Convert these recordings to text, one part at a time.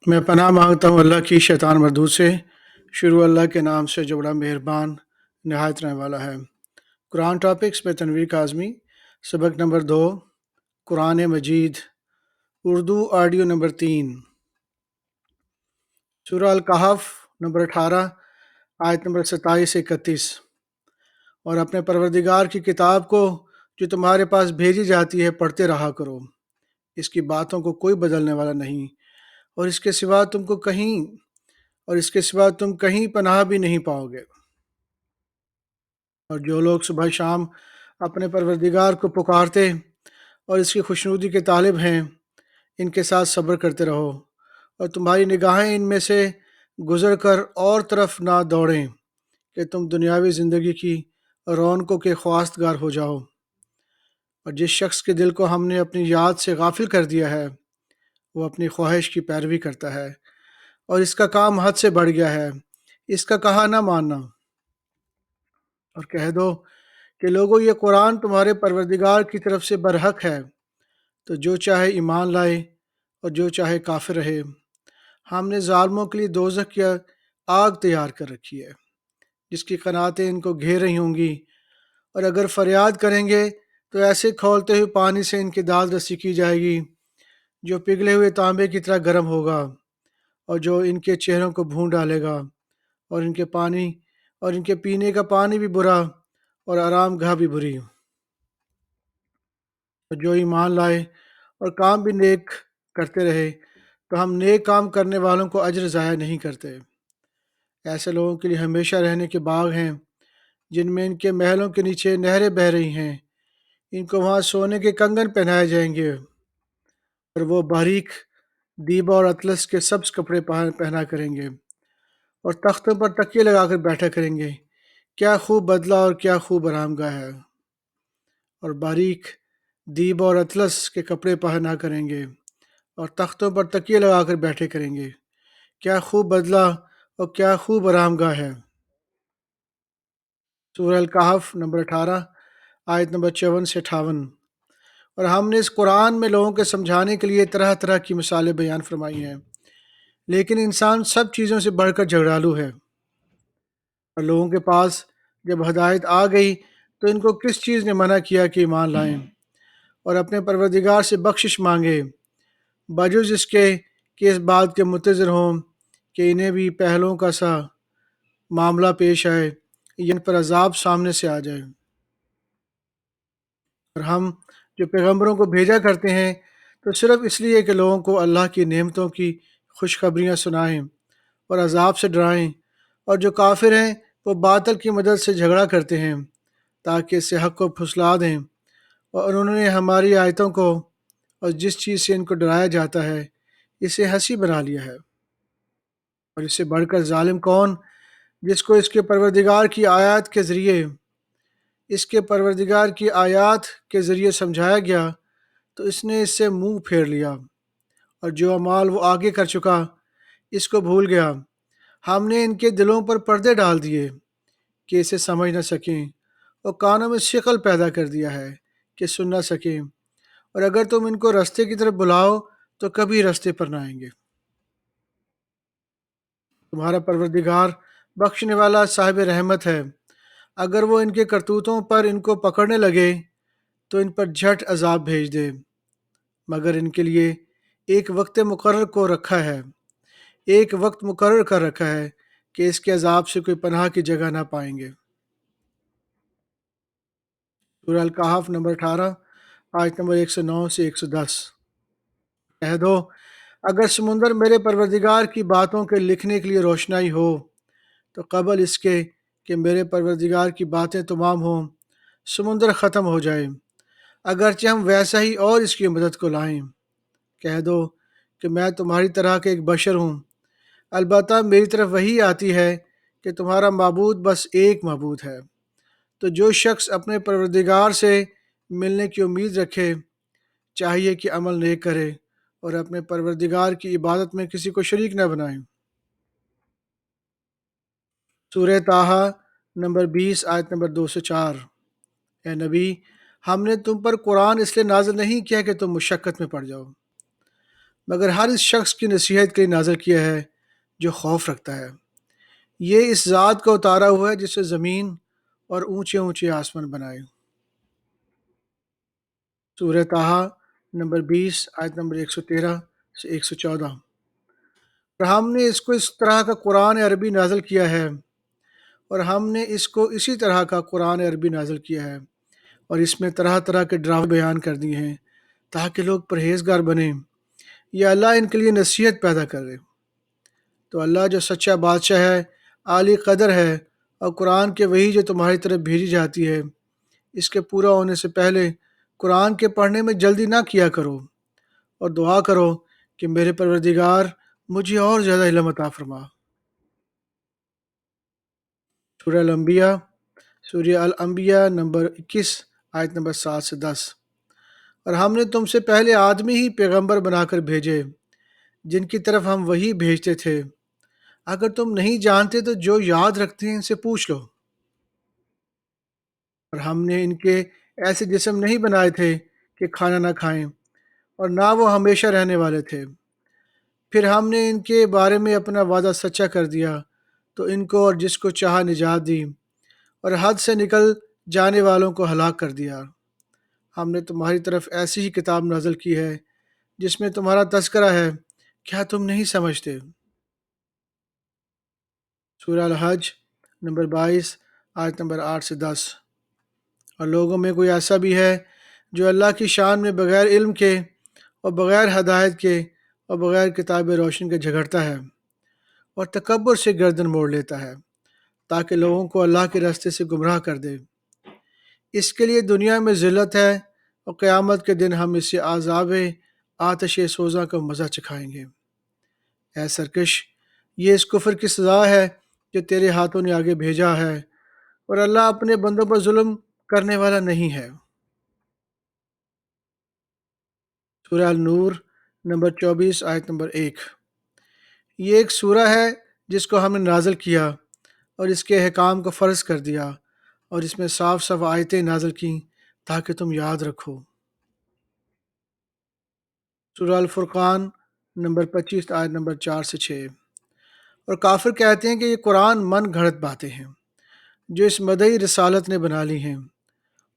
میں پناہ مانگتا ہوں اللہ کی شیطان مردود سے۔ شروع اللہ کے نام سے جو بڑا مہربان نہایت رحم والا ہے۔ قرآن ٹاپکس میں تنویر کاظمی، سبق نمبر 2، قرآن مجید، اردو آڈیو نمبر 3، سورہ الکہف نمبر 18، آیت نمبر 27 سے 31۔ اور اپنے پروردگار کی کتاب کو جو تمہارے پاس بھیجی جاتی ہے پڑھتے رہا کرو، اس کی باتوں کو کوئی بدلنے والا نہیں، اور اس کے سوا تم کہیں پناہ بھی نہیں پاؤ گے۔ اور جو لوگ صبح شام اپنے پروردگار کو پکارتے اور اس کی خوشنودی کے طالب ہیں، ان کے ساتھ صبر کرتے رہو، اور تمہاری نگاہیں ان میں سے گزر کر اور طرف نہ دوڑیں کہ تم دنیاوی زندگی کی رونقوں کے خواستگار ہو جاؤ۔ اور جس شخص کے دل کو ہم نے اپنی یاد سے غافل کر دیا ہے، وہ اپنی خواہش کی پیروی کرتا ہے، اور اس کا کام حد سے بڑھ گیا ہے، اس کا کہا نہ ماننا۔ اور کہہ دو کہ لوگوں، یہ قرآن تمہارے پروردگار کی طرف سے برحق ہے، تو جو چاہے ایمان لائے اور جو چاہے کافر رہے۔ ہم نے ظالموں کے لیے دوزخ کی آگ تیار کر رکھی ہے، جس کی قناتیں ان کو گھیر رہی ہوں گی، اور اگر فریاد کریں گے تو ایسے کھولتے ہوئے پانی سے ان کی داد رسی کی جائے گی جو پگھلے ہوئے تانبے کی طرح گرم ہوگا، اور جو ان کے چہروں کو بھون ڈالے گا، اور ان کے پینے کا پانی بھی برا اور آرام گاہ بھی بری۔ اور جو ایمان لائے اور کام بھی نیک کرتے رہے تو ہم نیک کام کرنے والوں کو اجر ضائع نہیں کرتے۔ ایسے لوگوں کے لیے ہمیشہ رہنے کے باغ ہیں جن میں ان کے محلوں کے نیچے نہریں بہہ رہی ہیں، ان کو وہاں سونے کے کنگن پہنائے جائیں گے، اور وہ باریک دیبا اور اطلس کے سبز کپڑے پہنا کریں گے، اور تختوں پر تکیے لگا کر بیٹھا کریں گے۔ کیا خوب بدلہ اور کیا خوب آرام گاہ ہے۔ اور باریک دیبا اور اطلس کے کپڑے پہنا کریں گے اور تختوں پر تکیے لگا کر بیٹھے کریں گے۔ کیا خوب بدلہ اور کیا خوب آرام گاہ ہے۔ سورہ الکہف نمبر 18، آیت نمبر 54 سے 58۔ اور ہم نے اس قرآن میں لوگوں کے سمجھانے کے لیے طرح طرح کی مثالیں بیان فرمائی ہیں، لیکن انسان سب چیزوں سے بڑھ کر جھگڑالو ہے۔ اور لوگوں کے پاس جب ہدایت آ گئی تو ان کو کس چیز نے منع کیا کہ ایمان لائیں اور اپنے پروردگار سے بخشش مانگے، بجز اس کے کہ اس بات کے منتظر ہوں کہ انہیں بھی پہلوں کا سا معاملہ پیش آئے یا ان پر عذاب سامنے سے آ جائے۔ اور ہم جو پیغمبروں کو بھیجا کرتے ہیں تو صرف اس لیے کہ لوگوں کو اللہ کی نعمتوں کی خوشخبریاں سنائیں اور عذاب سے ڈرائیں، اور جو کافر ہیں وہ باطل کی مدد سے جھگڑا کرتے ہیں تاکہ اس سے حق کو پھسلا دیں، اور انہوں نے ہماری آیتوں کو اور جس چیز سے ان کو ڈرایا جاتا ہے اسے ہنسی بنا لیا ہے۔ اور اس سے بڑھ کر ظالم کون، جس کو اس کے پروردگار کی آیات کے ذریعے سمجھایا گیا تو اس نے اس سے منہ پھیر لیا، اور جو اعمال وہ آگے کر چکا اس کو بھول گیا۔ ہم نے ان کے دلوں پر پردے ڈال دیے کہ اسے سمجھ نہ سکیں، اور کانوں میں ثقل پیدا کر دیا ہے کہ سن نہ سکیں، اور اگر تم ان کو رستے کی طرف بلاؤ تو کبھی رستے پر نہ آئیں گے۔ تمہارا پروردگار بخشنے والا صاحب رحمت ہے، اگر وہ ان کے کرتوتوں پر ان کو پکڑنے لگے تو ان پر جھٹ عذاب بھیج دے، مگر ان کے لیے ایک وقت مقرر کر رکھا ہے کہ اس کے عذاب سے کوئی پناہ کی جگہ نہ پائیں گے۔ سورہ الکہف نمبر 18، آیت نمبر 109 سے 110۔ کہہ دو اگر سمندر میرے پروردگار کی باتوں کے لکھنے کے لیے روشنائی ہو تو قبل اس کے کہ میرے پروردگار کی باتیں تمام ہوں سمندر ختم ہو جائے، اگرچہ ہم ویسا ہی اور اس کی مدد کو لائیں۔ کہہ دو کہ میں تمہاری طرح کے ایک بشر ہوں، البتہ میری طرف وحی آتی ہے کہ تمہارا معبود بس ایک معبود ہے۔ تو جو شخص اپنے پروردگار سے ملنے کی امید رکھے چاہیے کہ عمل نیک کرے اور اپنے پروردگار کی عبادت میں کسی کو شریک نہ بنائیں۔ سورہ طٰہٰ نمبر 20، آیت نمبر 2 سے 4۔ اے نبی، ہم نے تم پر قرآن اس لیے نازل نہیں کیا کہ تم مشقت میں پڑ جاؤ، مگر ہر اس شخص کی نصیحت کے لیے نازل کیا ہے جو خوف رکھتا ہے۔ یہ اس ذات کا اتارا ہوا ہے جس نے زمین اور اونچے اونچے آسمان بنائے۔ سورہ طٰہٰ نمبر 20 آیت نمبر 113 سے 114۔ اور ہم نے اس کو اس طرح کا قرآن عربی نازل کیا ہے، اور ہم نے اس کو اسی طرح کا قرآن عربی نازل کیا ہے، اور اس میں طرح طرح کے ڈرامے بیان کر دیے ہیں تاکہ لوگ پرہیزگار بنیں، یا اللہ ان کے لیے نصیحت پیدا کرے۔ تو اللہ جو سچا بادشاہ ہے، عالی قدر ہے، اور قرآن کے وحی جو تمہاری طرف بھیجی جاتی ہے، اس کے پورا ہونے سے پہلے قرآن کے پڑھنے میں جلدی نہ کیا کرو، اور دعا کرو کہ میرے پروردگار مجھے اور زیادہ علم عطا فرما۔ سورہ الانبیاء، سورہ الانبیاء نمبر 21 آیت نمبر 7 سے 10۔ اور ہم نے تم سے پہلے آدمی ہی پیغمبر بنا کر بھیجے جن کی طرف ہم وحی بھیجتے تھے۔ اگر تم نہیں جانتے تو جو یاد رکھتے ہیں ان سے پوچھ لو۔ اور ہم نے ان کے ایسے جسم نہیں بنائے تھے کہ کھانا نہ کھائیں، اور نہ وہ ہمیشہ رہنے والے تھے۔ پھر ہم نے ان کے بارے میں اپنا وعدہ سچا کر دیا تو ان کو اور جس کو چاہا نجات دی، اور حد سے نکل جانے والوں کو ہلاک کر دیا۔ ہم نے تمہاری طرف ایسی ہی کتاب نازل کی ہے جس میں تمہارا تذکرہ ہے، کیا تم نہیں سمجھتے؟ سورہ الحج نمبر 22 آیت نمبر 8 سے 10۔ اور لوگوں میں کوئی ایسا بھی ہے جو اللہ کی شان میں بغیر علم کے اور بغیر ہدایت کے اور بغیر کتاب روشن کے جھگڑتا ہے اور تکبر سے گردن موڑ لیتا ہے تاکہ لوگوں کو اللہ کے راستے سے گمراہ کر دے۔ اس کے لیے دنیا میں ذلت ہے، اور قیامت کے دن ہم اسے عذاب آتش سوزاں کا مزہ چکھائیں گے۔ اے سرکش، یہ اس کفر کی سزا ہے جو تیرے ہاتھوں نے آگے بھیجا ہے، اور اللہ اپنے بندوں پر ظلم کرنے والا نہیں ہے۔ سورہ النور نمبر 24 آیت نمبر 1۔ یہ ایک سورہ ہے جس کو ہم نے نازل کیا اور اس کے احکام کو فرض کر دیا، اور اس میں صاف صاف آیتیں نازل کیں تاکہ تم یاد رکھو۔ سورہ الفرقان نمبر 25 آیت نمبر 4 سے 6۔ اور کافر کہتے ہیں کہ یہ قرآن من گھڑت باتیں ہیں جو اس مدعی رسالت نے بنا لی ہیں،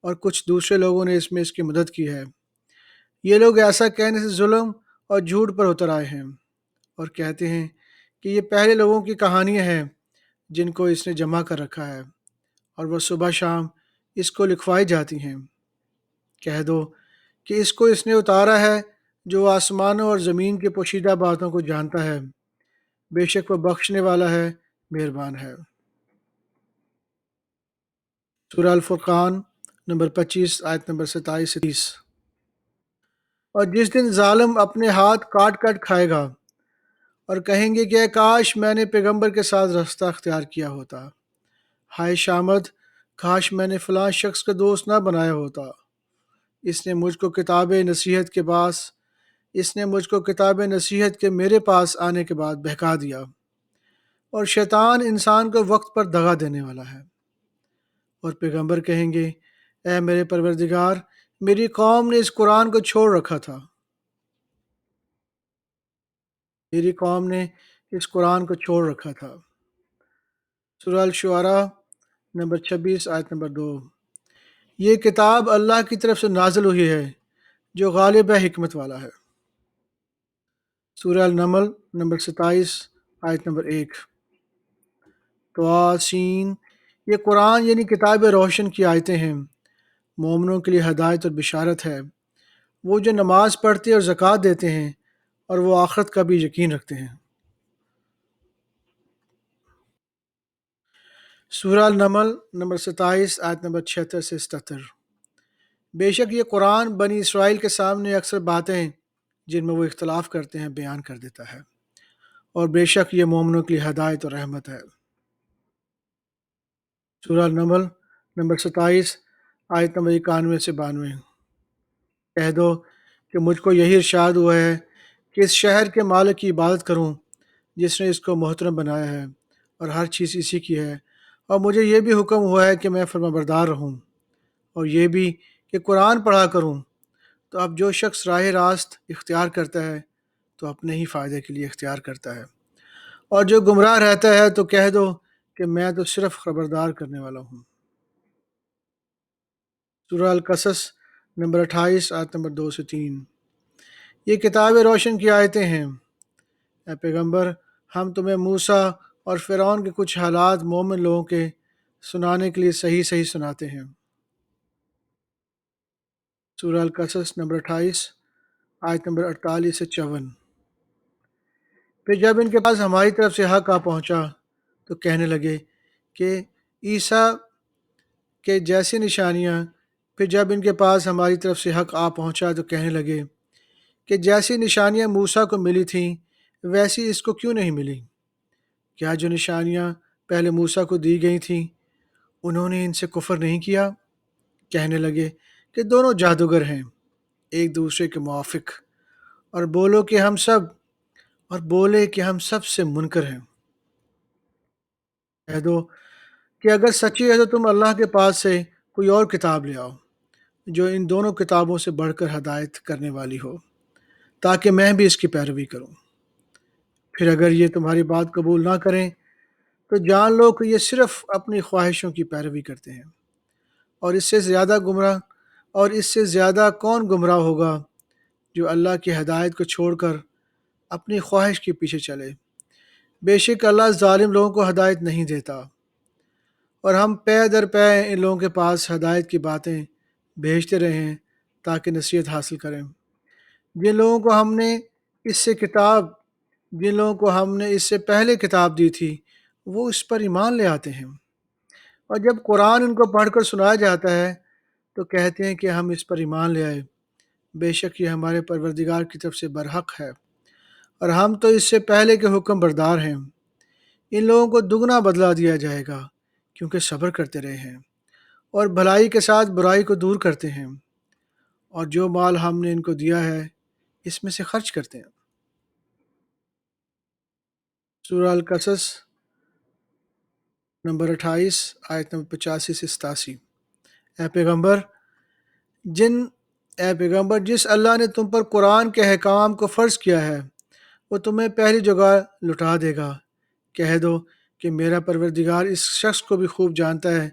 اور کچھ دوسرے لوگوں نے اس میں اس کی مدد کی ہے۔ یہ لوگ ایسا کہنے سے ظلم اور جھوٹ پر اتر آئے ہیں، اور کہتے ہیں کہ یہ پہلے لوگوں کی کہانیاں ہیں جن کو اس نے جمع کر رکھا ہے، اور وہ صبح شام اس کو لکھوائی جاتی ہیں۔ کہہ دو کہ اس کو اس نے اتارا ہے جو آسمانوں اور زمین کی پوشیدہ باتوں کو جانتا ہے، بے شک وہ بخشنے والا ہے، مہربان ہے۔ سورہ الفرقان نمبر 25 آیت نمبر 27 سے 30۔ اور جس دن ظالم اپنے ہاتھ کاٹ کاٹ کھائے گا اور کہیں گے کہ اے کاش میں نے پیغمبر کے ساتھ راستہ اختیار کیا ہوتا، ہائے شامد، کاش میں نے فلاں شخص کا دوست نہ بنایا ہوتا، اس نے مجھ کو کتاب نصیحت کے میرے پاس آنے کے بعد بہکا دیا۔ اور شیطان انسان کو وقت پر دغا دینے والا ہے۔ اور پیغمبر کہیں گے، اے میرے پروردگار، میری قوم نے اس قرآن کو چھوڑ رکھا تھا، سورہ الشعراء نمبر 26 آیت نمبر 2۔ یہ کتاب اللہ کی طرف سے نازل ہوئی ہے جو غالب ہے، حکمت والا ہے۔ سورہ النمل نمبر 27 آیت نمبر 1۔ طاسین، یہ قرآن یعنی کتاب روشن کی آیتیں ہیں، مومنوں کے لیے ہدایت اور بشارت ہے، وہ جو نماز پڑھتے اور زکوٰۃ دیتے ہیں اور وہ آخرت کا بھی یقین رکھتے ہیں۔ سورہ النمل نمبر 27 آیت نمبر 76 سے 77۔ بے شک یہ قرآن بنی اسرائیل کے سامنے اکثر باتیں جن میں وہ اختلاف کرتے ہیں بیان کر دیتا ہے، اور بے شک یہ مومنوں کے لیے ہدایت اور رحمت ہے۔ سورہ النمل نمبر 27 آیت نمبر 91 سے 92۔ کہہ دو کہ مجھ کو یہی ارشاد ہوا ہے کہ اس شہر کے مالک کی عبادت کروں جس نے اس کو محترم بنایا ہے، اور ہر چیز اسی کی ہے، اور مجھے یہ بھی حکم ہوا ہے کہ میں فرمانبردار رہوں، اور یہ بھی کہ قرآن پڑھا کروں۔ تو اب جو شخص راہ راست اختیار کرتا ہے تو اپنے ہی فائدے کے لیے اختیار کرتا ہے، اور جو گمراہ رہتا ہے تو کہہ دو کہ میں تو صرف خبردار کرنے والا ہوں۔ سورہ القصص نمبر 28 آیت نمبر 2 سے 3۔ یہ کتاب روشن کی آیتیں ہیں۔ اے پیغمبر، ہم تمہیں موسیٰ اور فرعون کے کچھ حالات مومن لوگوں کے سنانے کے لیے صحیح صحیح سناتے ہیں۔ سورہ القصص نمبر 28 آیت نمبر 48 سے 54۔ پھر جب ان کے پاس ہماری طرف سے حق آ پہنچا تو کہنے لگے کہ عیسیٰ کے جیسی نشانیاں پھر جب ان کے پاس ہماری طرف سے حق آ پہنچا تو کہنے لگے کہ جیسی نشانیاں موسیٰ کو ملی تھیں ویسی اس کو کیوں نہیں ملی؟ کیا جو نشانیاں پہلے موسیٰ کو دی گئی تھیں انہوں نے ان سے کفر نہیں کیا؟ کہنے لگے کہ دونوں جادوگر ہیں ایک دوسرے کے موافق، اور بولے کہ ہم سب سے منکر ہیں۔ کہہ دو کہ اگر سچی ہے تو تم اللہ کے پاس سے کوئی اور کتاب لے آؤ جو ان دونوں کتابوں سے بڑھ کر ہدایت کرنے والی ہو، تاکہ میں بھی اس کی پیروی کروں۔ پھر اگر یہ تمہاری بات قبول نہ کریں تو جان لو کہ یہ صرف اپنی خواہشوں کی پیروی کرتے ہیں، اور اس سے زیادہ کون گمراہ ہوگا جو اللہ کی ہدایت کو چھوڑ کر اپنی خواہش کے پیچھے چلے۔ بے شک اللہ ظالم لوگوں کو ہدایت نہیں دیتا، اور ہم پے در پے ان لوگوں کے پاس ہدایت کی باتیں بھیجتے رہے ہیں تاکہ نصیحت حاصل کریں۔ جن لوگوں کو ہم نے اس سے پہلے کتاب دی تھی وہ اس پر ایمان لے آتے ہیں، اور جب قرآن ان کو پڑھ کر سنایا جاتا ہے تو کہتے ہیں کہ ہم اس پر ایمان لے آئے۔ بے شک یہ ہمارے پروردگار کی طرف سے برحق ہے، اور ہم تو اس سے پہلے کے حکم بردار ہیں۔ ان لوگوں کو دگنا بدلہ دیا جائے گا کیونکہ صبر کرتے رہے ہیں اور بھلائی کے ساتھ برائی کو دور کرتے ہیں، اور جو مال ہم نے ان کو دیا ہے اس میں سے خرچ کرتے ہیں۔ سورہ القصص نمبر 28 آیت نمبر 85 سے 87۔ اے پیغمبر جس اللہ نے تم پر قرآن کے احکام کو فرض کیا ہے وہ تمہیں پہلی جگہ لٹا دے گا۔ کہہ دو کہ میرا پروردگار اس شخص کو بھی خوب جانتا ہے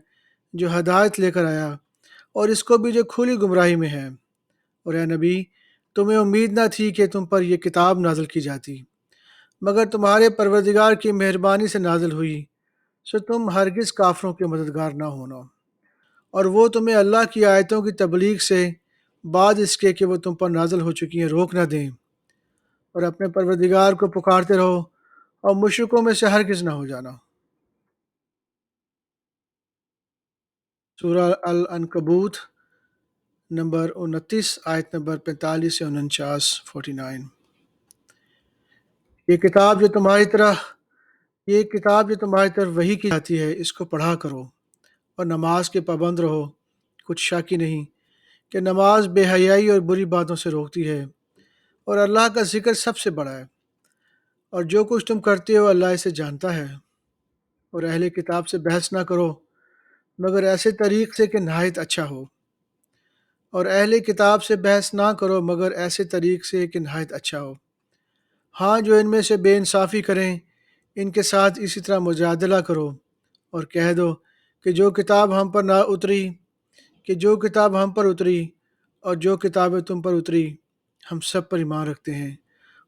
جو ہدایت لے کر آیا، اور اس کو بھی جو کھلی گمراہی میں ہے۔ اور اے نبی، تمہیں امید نہ تھی کہ تم پر یہ کتاب نازل کی جاتی، مگر تمہارے پروردگار کی مہربانی سے نازل ہوئی، سو تم ہرگز کافروں کے مددگار نہ ہونا، اور وہ تمہیں اللہ کی آیتوں کی تبلیغ سے بعد اس کے کہ وہ تم پر نازل ہو چکی ہیں روک نہ دیں، اور اپنے پروردگار کو پکارتے رہو اور مشرکوں میں سے ہرگز نہ ہو جانا۔ سورہ العنکبوت نمبر 29 آیت نمبر 45 سے 49۔ یہ کتاب جو تمہاری طرف وحی کی جاتی ہے اس کو پڑھا کرو اور نماز کے پابند رہو۔ کچھ شک ہی نہیں کہ نماز بے حیائی اور بری باتوں سے روکتی ہے، اور اللہ کا ذکر سب سے بڑا ہے، اور جو کچھ تم کرتے ہو اللہ اسے جانتا ہے۔ اور اہل کتاب سے بحث نہ کرو مگر ایسے طریق سے کہ نہایت اچھا ہو، ہاں جو ان میں سے بے انصافی کریں ان کے ساتھ اسی طرح مجادلہ کرو، اور کہہ دو کہ جو کتاب ہم پر اتری اور جو کتابیں تم پر اتری ہم سب پر ایمان رکھتے ہیں،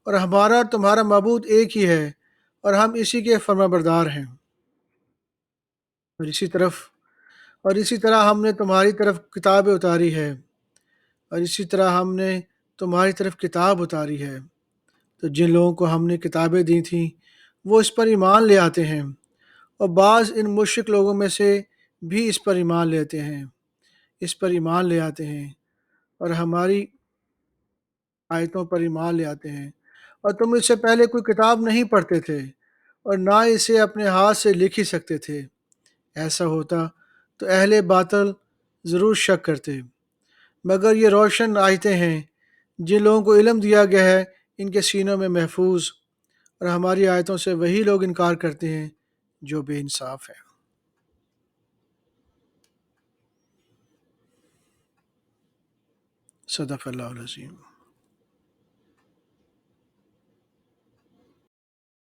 اور ہمارا اور تمہارا معبود ایک ہی ہے، اور ہم اسی کے فرما بردار ہیں۔ اور اسی طرح ہم نے تمہاری طرف کتاب اتاری ہے، تو جن لوگوں کو ہم نے کتابیں دی تھیں وہ اس پر ایمان لے آتے ہیں، اور بعض ان مشرک لوگوں میں سے بھی اس پر ایمان لے آتے ہیں اور ہماری آیتوں پر ایمان لے آتے ہیں، اور تم اس سے پہلے کوئی کتاب نہیں پڑھتے تھے اور نہ اسے اپنے ہاتھ سے لکھ ہی سکتے تھے۔ ایسا ہوتا تو اہل باطل ضرور شک کرتے، مگر یہ روشن آیتیں ہیں جن لوگوں کو علم دیا گیا ہے ان کے سینوں میں محفوظ، اور ہماری آیتوں سے وہی لوگ انکار کرتے ہیں جو بے انصاف ہیں۔ صدق اللہ العظیم۔